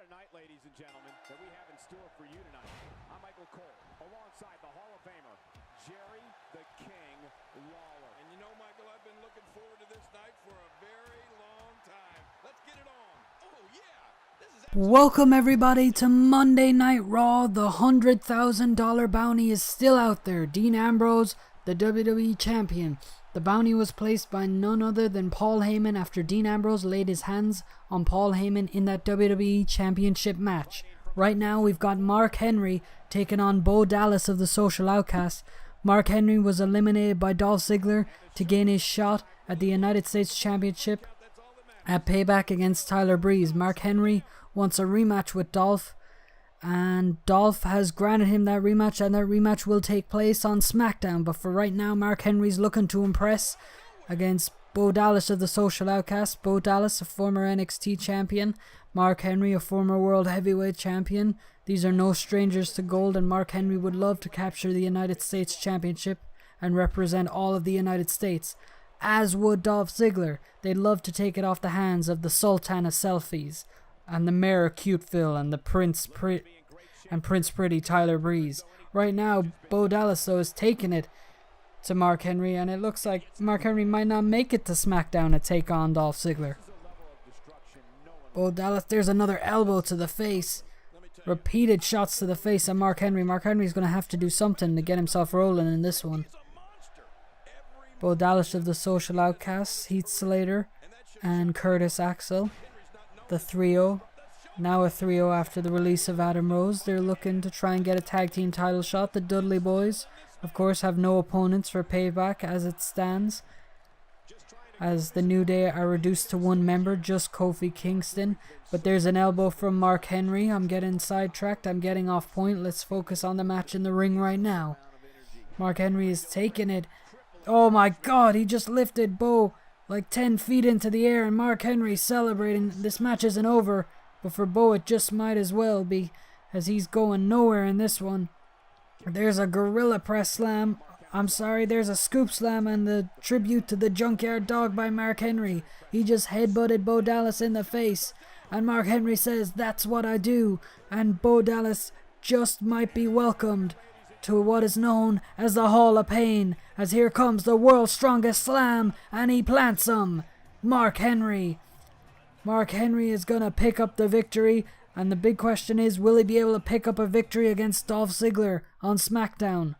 a night, ladies and gentlemen, that we have in store for you tonight. I'm Michael Cole, alongside the Hall of Famer, Jerry the King Lawler. And you know, Michael, I've been looking forward to this night for a very long time. Let's get it on. Oh, yeah. Welcome everybody to Monday Night Raw. The $100,000 bounty is still out there. Dean Ambrose, the WWE Champion. The bounty was placed by none other than Paul Heyman after Dean Ambrose laid his hands on Paul Heyman in that WWE Championship match. Right now we've got Mark Henry taking on Bo Dallas of the Social Outcasts. Mark Henry was eliminated by Dolph Ziggler to gain his shot at the United States Championship at Payback against Tyler Breeze. Mark Henry wants a rematch with Dolph, and Dolph has granted him that rematch, and that rematch will take place on SmackDown. But for right now, Mark Henry's looking to impress against Bo Dallas of the Social Outcasts. Bo Dallas, a former NXT champion. Mark Henry, a former World Heavyweight champion. These are no strangers to gold, and Mark Henry would love to capture the United States Championship and represent all of the United States. As would Dolph Ziggler. They'd love to take it off the hands of the Sultan of Selfies and the Mayor of Cuteville and the Prince Pretty Tyler Breeze. Right now, Bo Dallas though is taking it to Mark Henry, and it looks like Mark Henry might not make it to SmackDown to take on Dolph Ziggler. Bo Dallas, there's another elbow to the face. Repeated shots to the face of Mark Henry. Mark Henry's going to have to do something to get himself rolling in this one. Bo Dallas of the Social Outcasts, Heath Slater, and Curtis Axel. The trio, now a trio after the release of Adam Rose. They're looking to try and get a tag team title shot. The Dudley Boyz, of course, have no opponents for Payback as it stands, as the New Day are reduced to one member, just Kofi Kingston. But there's an elbow from Mark Henry. I'm getting sidetracked. I'm getting off point. Let's focus on the match in the ring right now. Mark Henry is taking it. Oh my God, he just lifted Bo like 10 feet into the air, and Mark Henry celebrating. This match isn't over, but for Bo it just might as well be, as he's going nowhere in this one. There's a gorilla press slam. There's a scoop slam and the tribute to the Junkyard Dog by Mark Henry. He just headbutted Bo Dallas in the face, and Mark Henry says, "That's what I do," and Bo Dallas just might be welcomed to what is known as the Hall of Pain, as here comes the world's strongest slam, and he plants him. Mark Henry is gonna pick up the victory, and the big question is, will he be able to pick up a victory against Dolph Ziggler on SmackDown?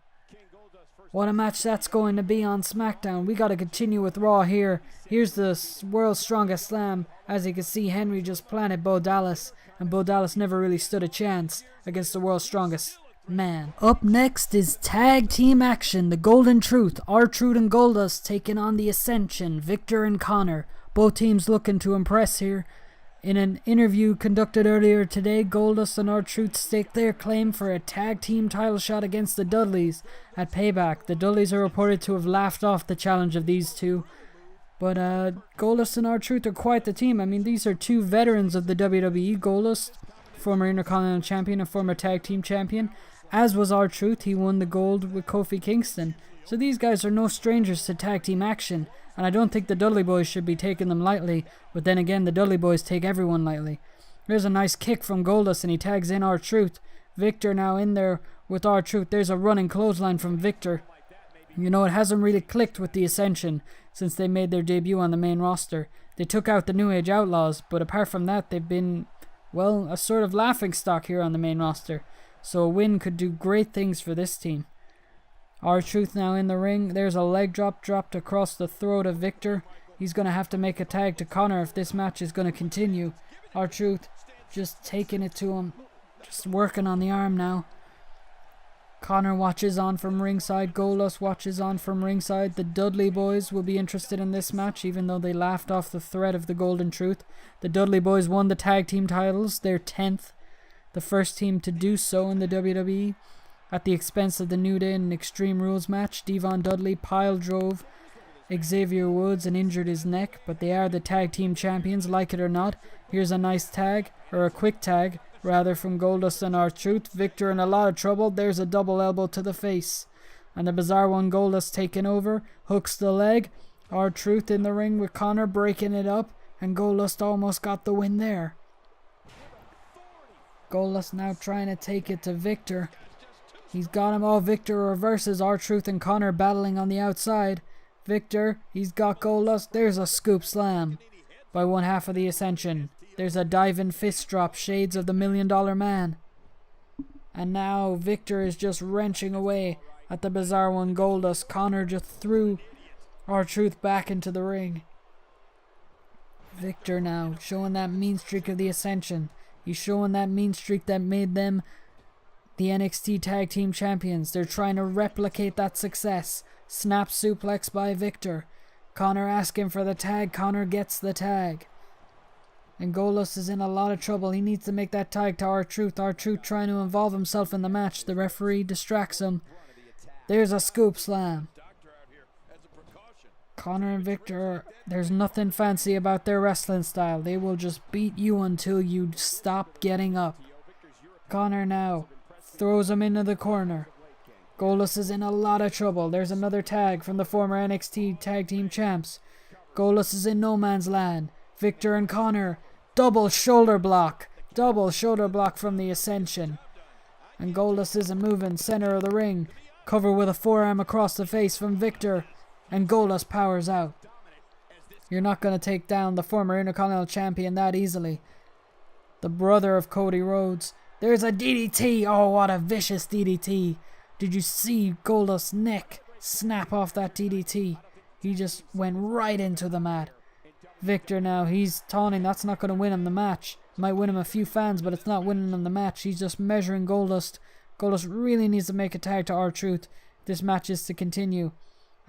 What a match that's going to be on SmackDown. We gotta continue with Raw here. Here's the world's strongest slam. As you can see, Henry just planted Bo Dallas, and Bo Dallas never really stood a chance against the world's strongest man. Up next is tag team action. The Golden Truth, R-Truth and Goldust, taking on the Ascension, Victor and Connor. Both teams looking to impress here. In an interview conducted earlier today, Goldust and R-Truth staked their claim for a tag team title shot against the Dudleys at Payback. The Dudleys are reported to have laughed off the challenge of these two, but Goldust and R-Truth are quite the team. I mean, these are two veterans of the WWE. Goldust, former Intercontinental Champion and former Tag Team Champion, as was R-Truth. He won the gold with Kofi Kingston. So these guys are no strangers to tag team action, and I don't think the Dudley Boyz should be taking them lightly, but then again, the Dudley Boyz take everyone lightly. There's a nice kick from Goldust, and he tags in R-Truth. Victor now in there with R-Truth. There's a running clothesline from Victor. You know, it hasn't really clicked with the Ascension since they made their debut on the main roster. They took out the New Age Outlaws, but apart from that, they've been, well, a sort of laughingstock here on the main roster. So a win could do great things for this team. R-Truth now in the ring. There's a leg drop dropped across the throat of Victor. He's going to have to make a tag to Connor if this match is going to continue. R-Truth just taking it to him. Just working on the arm now. Connor watches on from ringside. Goldust watches on from ringside. The Dudley Boyz will be interested in this match, even though they laughed off the threat of the Golden Truth. The Dudley Boyz won the tag team titles, their 10th. The first team to do so in the WWE, at the expense of the New Day in an Extreme Rules match. Devon Dudley pile drove Xavier Woods and injured his neck, but they are the tag team champions, like it or not. Here's a nice tag, or a quick tag, rather, from Goldust and R-Truth. Victor in a lot of trouble. There's a double elbow to the face, and the bizarre one, Goldust taking over, hooks the leg. R-Truth in the ring with Connor, breaking it up, and Goldust almost got the win there. Goldust now trying to take it to Victor. He's got him. Oh, Victor reverses. R-Truth and Connor battling on the outside. Victor, he's got Goldust. There's a scoop slam by one half of the Ascension. There's a diving fist drop, shades of the $1 Million Man. And now Victor is just wrenching away at the Bizarre One Goldust. Connor just threw R-Truth back into the ring. Victor now showing that mean streak of the Ascension. He's showing that mean streak that made them the NXT Tag Team Champions. They're trying to replicate that success. Snap suplex by Victor. Connor asking for the tag. Connor gets the tag. And Goldust is in a lot of trouble. He needs to make that tag to R-Truth. R-Truth trying to involve himself in the match. The referee distracts him. There's a scoop slam. Connor and Victor, there's nothing fancy about their wrestling style. They will just beat you until you stop getting up. Connor now throws him into the corner. Goldust is in a lot of trouble. There's another tag from the former NXT Tag Team Champs. Goldust is in no man's land. Victor and Connor, double shoulder block. Double shoulder block from the Ascension. And Goldust isn't moving, center of the ring. Cover with a forearm across the face from Victor. And Goldust powers out. You're not going to take down the former Intercontinental Champion that easily. The brother of Cody Rhodes. There's a DDT. Oh, what a vicious DDT. Did you see Goldust's neck snap off that DDT? He just went right into the mat. Victor now, he's taunting. That's not going to win him the match. Might win him a few fans, but it's not winning him the match. He's just measuring Goldust. Goldust really needs to make a tag to R-Truth. This match is to continue.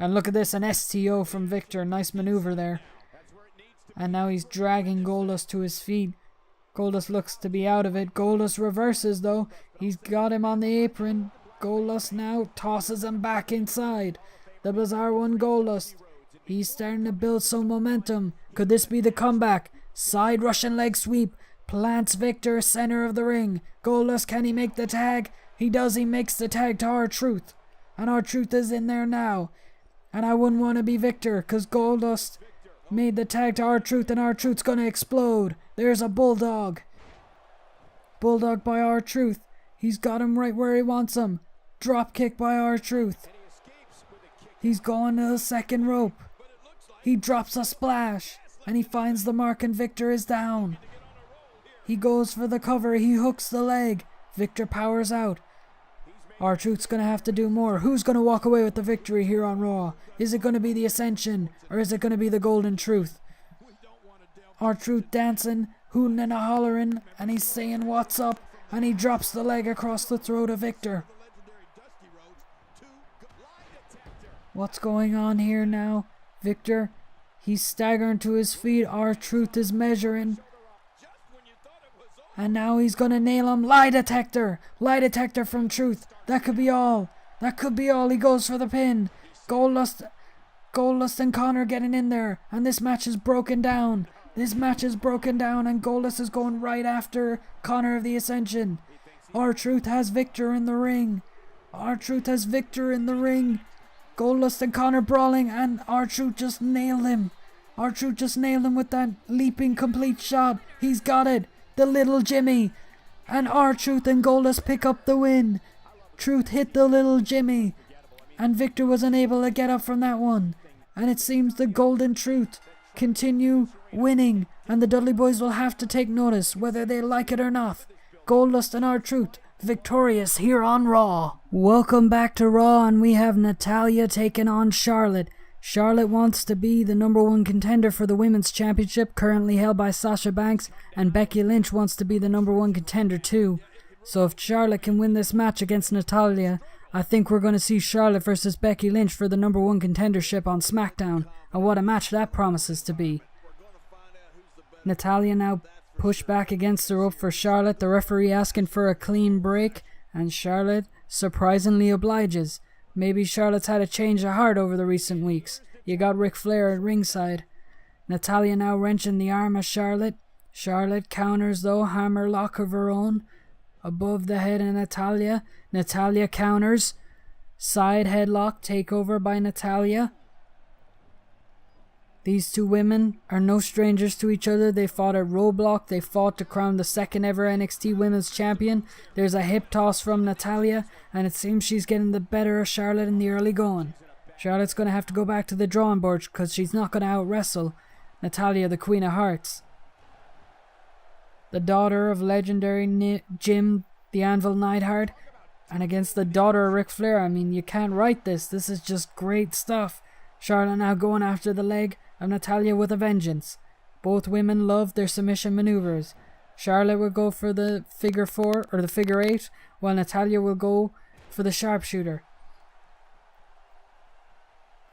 And look at this, an STO from Victor. Nice maneuver there. And now he's dragging Goldust to his feet. Goldust looks to be out of it. Goldust reverses though. He's got him on the apron. Goldust now tosses him back inside. The Bizarre One Goldust. He's starting to build some momentum. Could this be the comeback? Side Russian leg sweep. Plants Victor center of the ring. Goldust, can he make the tag? He does. He makes the tag to R-Truth. And R-Truth is in there now. And I wouldn't want to be Victor, because Goldust made the tag to R-Truth, and R-Truth's going to explode. There's a Bulldog. Bulldog by R-Truth. He's got him right where he wants him. Drop kick by R-Truth. He's going to the second rope. He drops a splash, and he finds the mark, and Victor is down. He goes for the cover. He hooks the leg. Victor powers out. R-Truth's going to have to do more. Who's going to walk away with the victory here on Raw? Is it going to be the Ascension, or is it going to be the Golden Truth? R-Truth dancing, hooting and a-hollering, and he's saying what's up, and he drops the leg across the throat of Victor. What's going on here now? Victor, he's staggering to his feet. R-Truth is measuring. And now he's going to nail him. Lie detector. Lie detector from Truth. That could be all. That could be all. He goes for the pin. Goldust and Connor getting in there. And this match is broken down. This match is broken down. And Goldust is going right after Connor of the Ascension. R-Truth has Victor in the ring. R-Truth has Victor in the ring. Goldust and Connor brawling. And R-Truth just nailed him. R-Truth just nailed him with that leaping complete shot. He's got it. The little Jimmy. And R-Truth and Goldust pick up the win. Truth hit the little Jimmy. And Victor was unable to get up from that one. And it seems the Golden Truth continue winning. And the Dudley Boyz will have to take notice whether they like it or not. Goldust and R-Truth victorious here on Raw. Welcome back to Raw, and we have Natalya taking on Charlotte. Charlotte wants to be the #1 contender for the Women's Championship, currently held by Sasha Banks, and Becky Lynch wants to be the #1 contender too. So if Charlotte can win this match against Natalya, I think we're going to see Charlotte versus Becky Lynch for the #1 contendership on SmackDown, and what a match that promises to be. Natalya now pushed back against the rope for Charlotte, the referee asking for a clean break, and Charlotte surprisingly obliges. Maybe Charlotte's had a change of heart over the recent weeks. You got Ric Flair at ringside. Natalya now wrenching the arm of Charlotte. Charlotte counters though, hammer lock of her own. Above the head of Natalya. Natalya counters. Side headlock takeover by Natalya. These two women are no strangers to each other. They fought at Roadblock. They fought to crown the second ever NXT Women's Champion. There's a hip toss from Natalya, and it seems she's getting the better of Charlotte in the early going. Charlotte's going to have to go back to the drawing board because she's not going to out-wrestle Natalya, the Queen of Hearts. The daughter of legendary Jim the Anvil Neidhart, and against the daughter of Ric Flair. I mean, you can't write this. This is just great stuff. Charlotte now going after the leg of Natalya with a vengeance. Both women love their submission maneuvers. Charlotte will go for the figure 4 or the figure 8, while Natalya will go for the sharpshooter.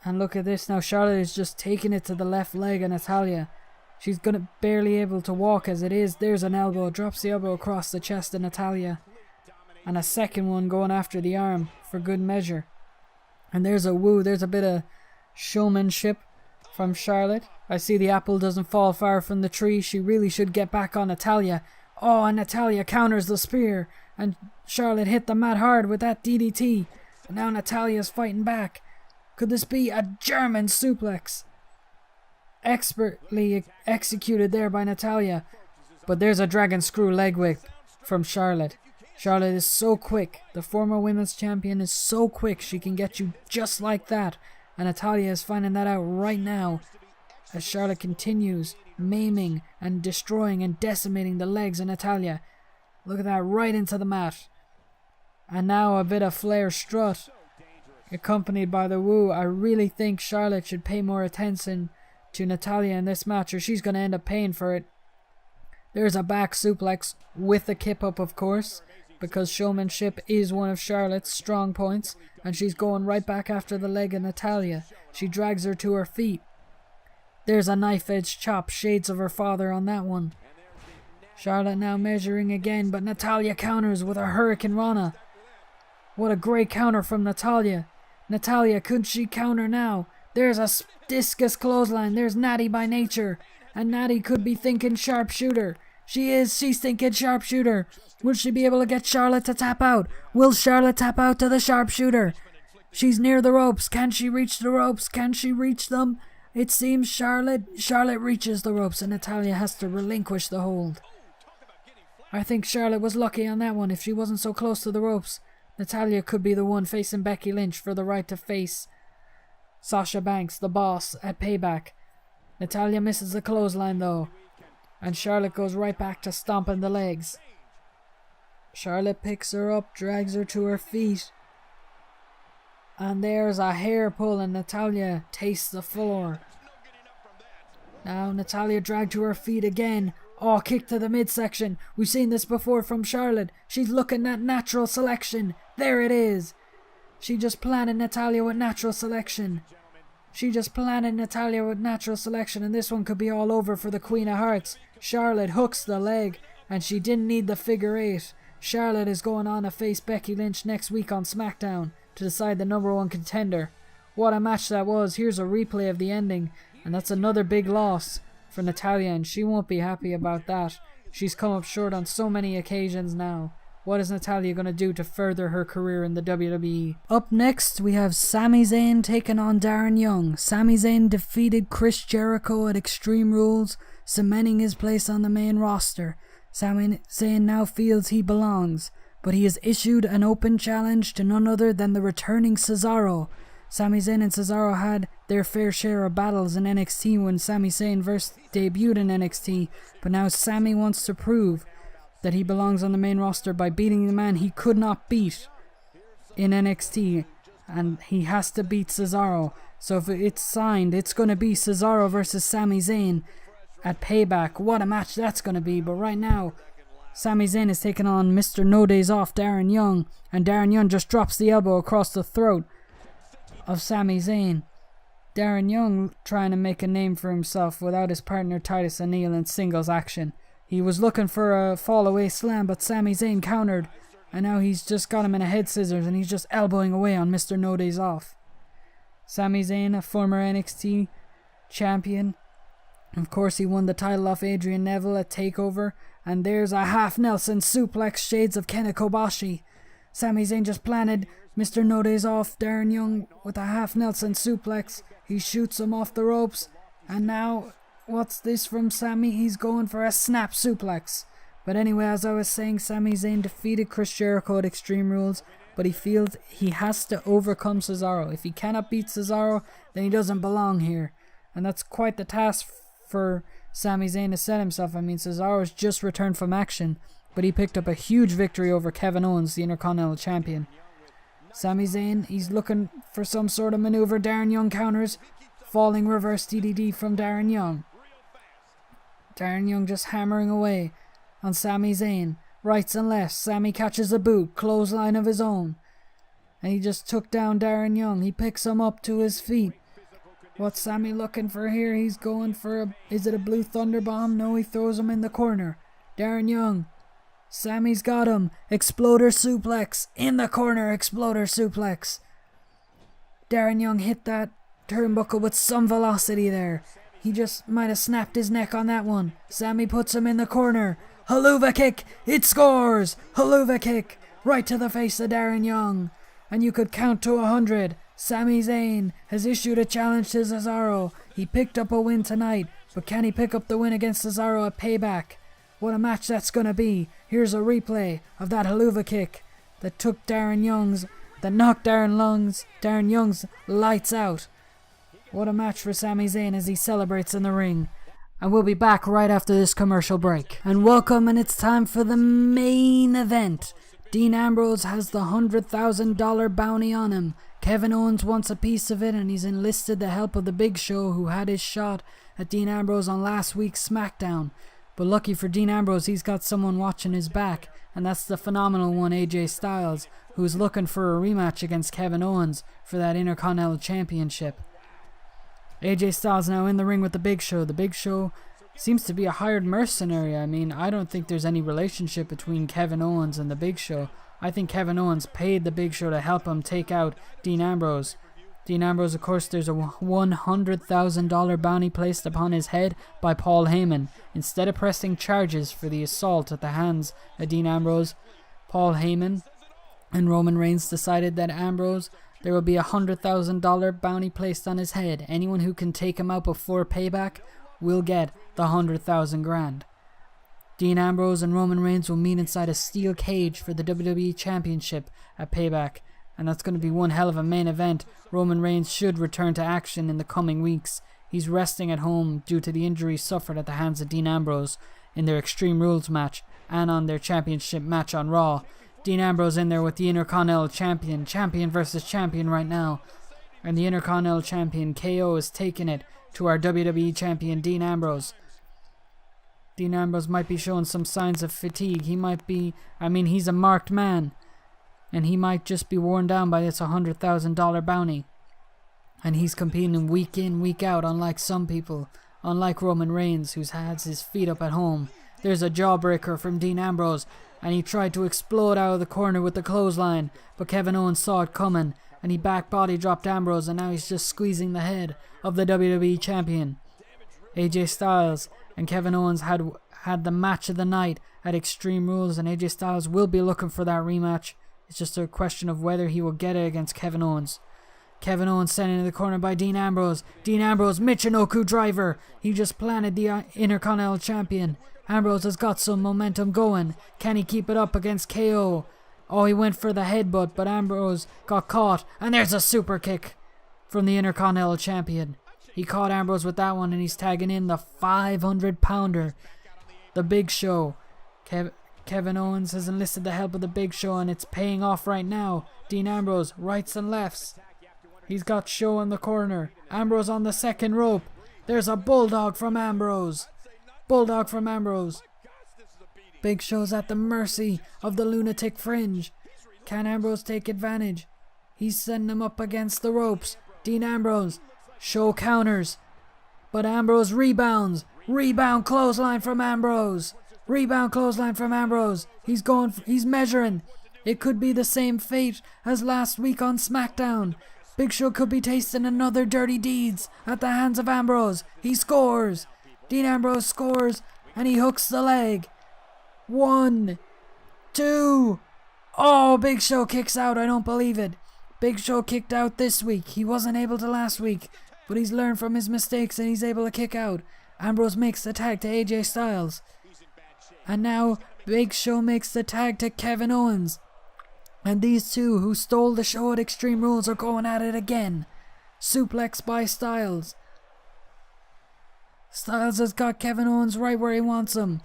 And look at this now. Charlotte is just taking it to the left leg of Natalya. She's gonna barely able to walk as it is. There's an elbow. Drops the elbow across the chest of Natalya. And a second one going after the arm for good measure. And there's a woo. There's a bit of showmanship from Charlotte. I see the apple doesn't fall far from the tree. She really should get back on Natalya. Oh, and Natalya counters the spear. And Charlotte hit the mat hard with that DDT. And now Natalya's fighting back. Could this be a German suplex? Expertly executed there by Natalya. But there's a dragon screw leg whip from Charlotte. Charlotte is so quick. The former women's champion is so quick. She can get you just like that. And Natalya is finding that out right now as Charlotte continues maiming and destroying and decimating the legs of Natalya. Look at that, right into the mat. And now a bit of Flair strut accompanied by the woo. I really think Charlotte should pay more attention to Natalya in this match or she's going to end up paying for it. There's a back suplex with a kip up, of course, because showmanship is one of Charlotte's strong points, and she's going right back after the leg of Natalya. She drags her to her feet. There's a knife-edge chop, shades of her father on that one. Charlotte now measuring again, but Natalya counters with a Hurricane Rana. What a great counter from Natalya. Natalya, could she counter now? There's a discus clothesline. There's Natty by nature. And Natty could be thinking sharpshooter. She's thinking sharpshooter. Will she be able to get Charlotte to tap out? Will Charlotte tap out to the sharpshooter? She's near the ropes. Can she reach the ropes? Can she reach them? It seems Charlotte reaches the ropes and Natalya has to relinquish the hold. I think Charlotte was lucky on that one. If she wasn't so close to the ropes, Natalya could be the one facing Becky Lynch for the right to face Sasha Banks, the boss, at Payback. Natalya misses the clothesline though, and Charlotte goes right back to stomping the legs. Charlotte picks her up, drags her to her feet, and there's a hair pull and Natalya tastes the floor. Now Natalya dragged to her feet again. Oh, kick to the midsection. We've seen this before from Charlotte. She's looking at natural selection. There it is. She just planted Natalya with natural selection. And this one could be all over for the Queen of Hearts. Charlotte hooks the leg, and she didn't need the figure 8. Charlotte is going on to face Becky Lynch next week on SmackDown to decide the #1 contender. What a match that was. Here's a replay of the ending, and that's another big loss for Natalya, and she won't be happy about that. She's come up short on so many occasions now. What is Natalya going to do to further her career in the WWE? Up next, we have Sami Zayn taking on Darren Young. Sami Zayn defeated Chris Jericho at Extreme Rules, cementing his place on the main roster. Sami Zayn now feels he belongs, but he has issued an open challenge to none other than the returning Cesaro. Sami Zayn and Cesaro had their fair share of battles in NXT when Sami Zayn first debuted in NXT, but now Sami wants to prove that he belongs on the main roster by beating the man he could not beat in NXT, and he has to beat Cesaro. So if it's signed, it's going to be Cesaro versus Sami Zayn at Payback. What a match that's going to be. But right now, Sami Zayn is taking on Mr. No Days Off, Darren Young, and Darren Young just drops the elbow across the throat of Sami Zayn. Darren Young trying to make a name for himself without his partner Titus O'Neil in singles action. He was looking for a fall-away slam, but Sami Zayn countered, and now he's just got him in a head scissors, and he's just elbowing away on Mr. No Days Off. Sami Zayn, a former NXT champion. Of course, he won the title off Adrian Neville at TakeOver, and there's a half Nelson suplex, shades of Kenna Kobashi. Sami Zayn just planted Mr. No Days Off, Darren Young, with a half Nelson suplex. He shoots him off the ropes, And now, what's this from Sami? He's going for a snap suplex. But anyway, as I was saying, Sami Zayn defeated Chris Jericho at Extreme Rules, but he feels he has to overcome Cesaro. If he cannot beat Cesaro, then he doesn't belong here. And that's quite the task for Sami Zayn to set himself. I mean, Cesaro's just returned from action, but he picked up a huge victory over Kevin Owens, the Intercontinental Champion. Sami Zayn, he's looking for some sort of maneuver. Darren Young counters. Falling reverse DDT from Darren Young. Darren Young just hammering away on Sami Zayn. Rights and lefts. Sami catches a boot. Clothesline of his own. And he just took down Darren Young. He picks him up to his feet. What's Sami looking for here? He's going for is it a blue thunder bomb? No, he throws him in the corner. Darren Young. Sami's got him. Exploder suplex. In the corner. Exploder suplex. Darren Young hit that turnbuckle with some velocity there. He just might have snapped his neck on that one. Sami puts him in the corner. Haluva kick. It scores. Haluva kick. Right to the face of Darren Young. And you could count to 100. Sami Zayn has issued a challenge to Cesaro. He picked up a win tonight, but can he pick up the win against Cesaro at Payback? What a match that's gonna be. Here's a replay of that Haluva kick that knocked Darren Young's lights out. What a match for Sami Zayn as he celebrates in the ring. And we'll be back right after this commercial break. And welcome, and it's time for the main event. Dean Ambrose has the $100,000 bounty on him. Kevin Owens wants a piece of it, and he's enlisted the help of the Big Show, who had his shot at Dean Ambrose on last week's SmackDown. But lucky for Dean Ambrose, he's got someone watching his back, and that's the phenomenal one, AJ Styles, who's looking for a rematch against Kevin Owens for that Intercontinental Championship. AJ Styles now in the ring with the Big Show. The Big Show seems to be a hired mercenary. I mean, I don't think there's any relationship between Kevin Owens and the Big Show. I think Kevin Owens paid the Big Show to help him take out Dean Ambrose. Dean Ambrose, of course, there's a $100,000 bounty placed upon his head by Paul Heyman. Instead of pressing charges for the assault at the hands of Dean Ambrose, Paul Heyman and Roman Reigns decided that Ambrose, there will be a $100,000 bounty placed on his head. Anyone who can take him out before Payback will get the $100,000 grand. Dean Ambrose and Roman Reigns will meet inside a steel cage for the WWE Championship at Payback, and that's going to be one hell of a main event. Roman Reigns should return to action in the coming weeks. He's resting at home due to the injuries suffered at the hands of Dean Ambrose in their Extreme Rules match and on their championship match on Raw. Dean Ambrose in there with the Intercontinental Champion versus champion right now. And the Intercontinental Champion KO is taking it to our WWE Champion Dean Ambrose. Dean Ambrose might be showing some signs of fatigue. He's a marked man. And he might just be worn down by this $100,000 bounty. And he's competing week in, week out, unlike some people. Unlike Roman Reigns, who's had his feet up at home. There's a jawbreaker from Dean Ambrose, and he tried to explode out of the corner with the clothesline, but Kevin Owens saw it coming, and he back body dropped Ambrose, and now he's just squeezing the head of the WWE Champion. AJ Styles and Kevin Owens had the match of the night at Extreme Rules, and AJ Styles will be looking for that rematch. It's just a question of whether he will get it against Kevin Owens. Kevin Owens sent into the corner by Dean Ambrose. Dean Ambrose, Michinoku driver. He just planted the Intercontinental Champion. Ambrose has got some momentum going. Can he keep it up against KO? Oh, he went for the headbutt, but Ambrose got caught. And there's a super kick from the Intercontinental Champion. He caught Ambrose with that one, and he's tagging in the 500-pounder. The Big Show. Kevin Owens has enlisted the help of the Big Show, and it's paying off right now. Dean Ambrose, rights and lefts. He's got Show in the corner. Ambrose on the second rope. There's a bulldog from Ambrose. Bulldog from Ambrose. Big Show's at the mercy of the Lunatic Fringe. Can Ambrose take advantage? He's sending him up against the ropes. Dean Ambrose. Show counters. But Ambrose rebounds. Rebound clothesline from Ambrose. Rebound clothesline from Ambrose. He's measuring. It could be the same fate as last week on SmackDown. Big Show could be tasting another dirty deeds at the hands of Ambrose. He scores. Dean Ambrose scores, and he hooks the leg. 1, 2. Oh, Big Show kicks out. I don't believe it. Big Show kicked out this week. He wasn't able to last week. but he's learned from his mistakes and he's able to kick out. Ambrose makes the tag to AJ Styles. And now Big Show makes the tag to Kevin Owens. And these two who stole the show at Extreme Rules are going at it again. Suplex by Styles. Styles has got Kevin Owens right where he wants him.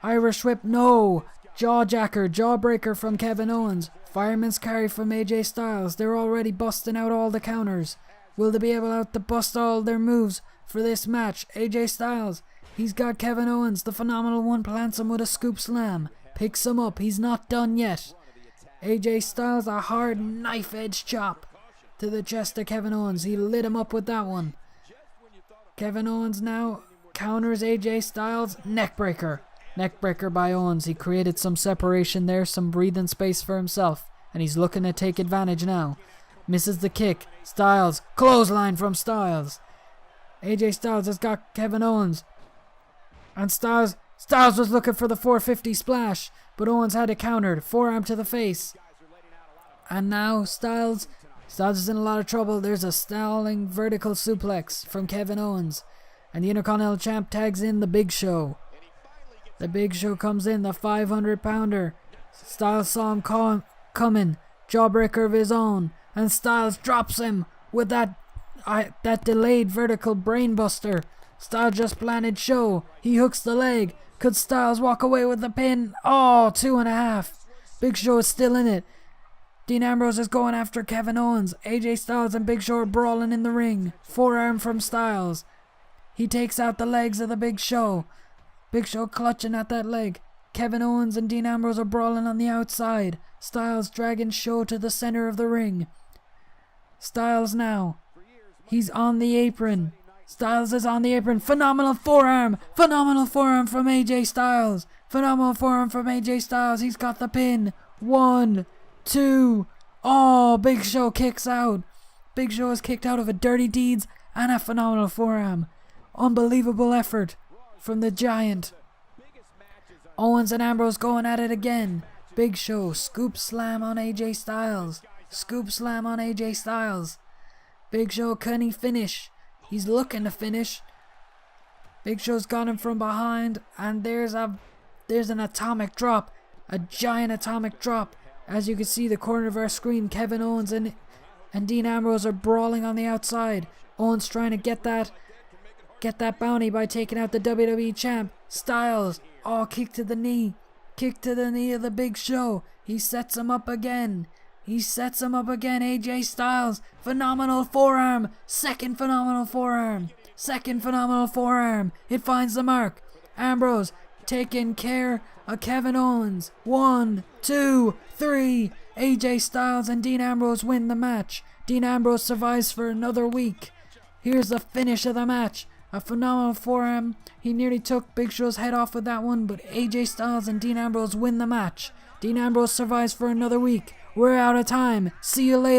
Irish whip, no. Jawjacker, jawbreaker from Kevin Owens. Fireman's carry from AJ Styles. They're already busting out all the counters. Will they be able to bust all their moves for this match? AJ Styles, he's got Kevin Owens. The Phenomenal One plants him with a scoop slam. Picks him up. He's not done yet. AJ Styles, a hard knife edge chop to the chest of Kevin Owens. He lit him up with that one. Kevin Owens now counters AJ Styles. Neckbreaker. Neckbreaker by Owens. He created some separation there, some breathing space for himself. And he's looking to take advantage now. Misses the kick. Styles. Clothesline from Styles. AJ Styles has got Kevin Owens. And Styles was looking for the 450 splash. But Owens had it countered. Forearm to the face. And now Styles is in a lot of trouble. There's a stalling vertical suplex from Kevin Owens. And the Intercontinental Champ tags in the Big Show. The Big Show comes in, the 500-pounder. Styles saw him coming. Jawbreaker of his own. And Styles drops him with that delayed vertical brainbuster. Styles just planted Show. He hooks the leg. Could Styles walk away with the pin? Oh, 2.5. Big Show is still in it. Dean Ambrose is going after Kevin Owens. AJ Styles and Big Show are brawling in the ring. Forearm from Styles. He takes out the legs of the Big Show. Big Show clutching at that leg. Kevin Owens and Dean Ambrose are brawling on the outside. Styles dragging Show to the center of the ring. Styles now. He's on the apron. Styles is on the apron. Phenomenal forearm. Phenomenal forearm from AJ Styles. Phenomenal forearm from AJ Styles. He's got the pin. 1, 2. Oh, Big Show kicks out. Big Show is kicked out of a Dirty Deeds and a phenomenal forearm. Unbelievable effort from the Giant. Owens and Ambrose going at it again. Big Show scoop slam on AJ Styles. Scoop slam on AJ Styles. Big Show, can he finish? He's looking to finish. Big Show's got him from behind, and there's an atomic drop. A giant atomic drop. As you can see, the corner of our screen, Kevin Owens and Dean Ambrose are brawling on the outside. Owens trying to get that bounty by taking out the WWE champ. Styles, oh, kick to the knee. Kick to the knee of the Big Show. He sets him up again. AJ Styles, phenomenal forearm. Second phenomenal forearm. It finds the mark. Ambrose taking care of Kevin Owens. 1, 2, 3. AJ Styles and Dean Ambrose win the match. Dean Ambrose survives for another week. Here's the finish of the match. A phenomenal forearm. He nearly took Big Show's head off with that one, but AJ Styles and Dean Ambrose win the match. Dean Ambrose survives for another week. We're out of time. See you later.